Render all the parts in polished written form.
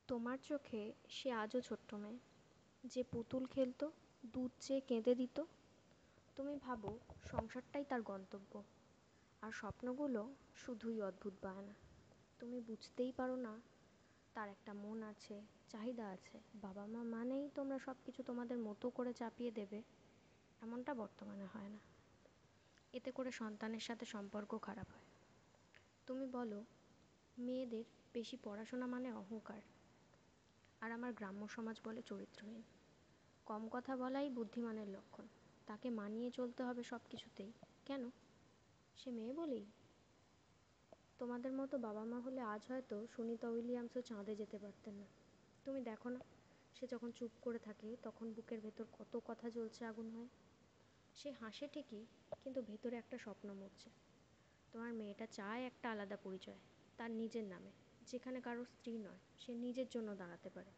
তোমার চোখে সে আজও ছোট্ট মেয়ে, যে পুতুল খেলতো, দুধ চেয়ে কেঁদে দিত। তুমি ভাবো সংসারটাই তার গন্তব্য, আর স্বপ্নগুলো শুধুই অদ্ভুত বায়না। তুমি বুঝতেই পারো না তার একটা মন আছে, চাহিদা আছে। বাবা মা মানেই তোমরা সব কিছু তোমাদের মতো করে চাপিয়ে দেবে, এমনটা বর্তমানে হয় না। এতে করে সন্তানের সাথে সম্পর্ক খারাপ হয়। তুমি বলো মেয়েদের বেশি পড়াশোনা মানে অহংকার, আর আমার গ্রাম্য সমাজ বলে চরিত্রহীন। কম কথা বলাই বুদ্ধিমানের লক্ষণ, তাকে মানিয়ে চলতে হবে সব কিছুতেই। কেন? সে মেয়ে বলেই? তোমাদের মতো বাবা মা হলে আজ হয়তো সুনিতা উইলিয়ামসও চাঁদে যেতে পারতেন না। তুমি দেখো না, সে যখন চুপ করে থাকে তখন বুকের ভেতর কত কথা জ্বলছে আগুন হয়ে। সে হাসে ঠিকই, কিন্তু ভেতরে একটা স্বপ্ন মরছে। তোমার মেয়েটা চায় একটা আলাদা পরিচয়, তার নিজের নামে, যেখানে কারো স্ত্রী নয়, সে নিজের জন্য দাঁড়াতে পারে।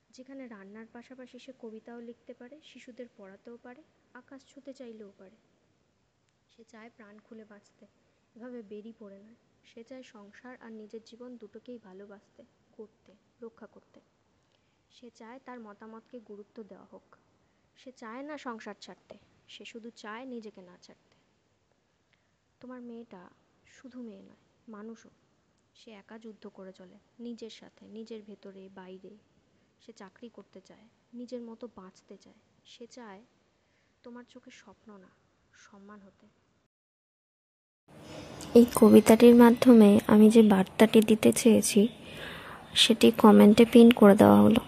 যেখানে রান্নার পাশাপাশি সে কবিতাও লিখতে পারে, শিশুদের পড়াতেও পারে, আকাশ ছুঁতে চাইলেও পারে। সে চায় প্রাণ খুলে বাঁচতে, এভাবে বেরিয়ে পড়ে নয়। সে চায় সংসার আর নিজের জীবন দুটোকেই ভালোবাসতে, করতে, রক্ষা করতে। সে চায় তার মতামতকে গুরুত্ব দেওয়া হোক। সে চায় না সংসার ছাড়তে, সে শুধু চায় নিজেকে না ছাড়তে। তোমার মেয়েটা শুধু মেয়ে নয়, মানুষও। সে একা যুদ্ধ করে চলে, নিজের সাথে, নিজের ভেতরে বাইরে। সে চাকরি করতে চায়, নিজের মতো বাঁচতে চায়। সে চায় তোমার চোখে স্বপ্ন না, সম্মান হতে। এই কবিতাটির মাধ্যমে আমি যে বার্তাটি দিতে চেয়েছি সেটি কমেন্টে পিন করে দেওয়া হলো,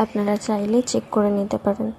আপনারা চাইলে চেক করে নিতে পারেন।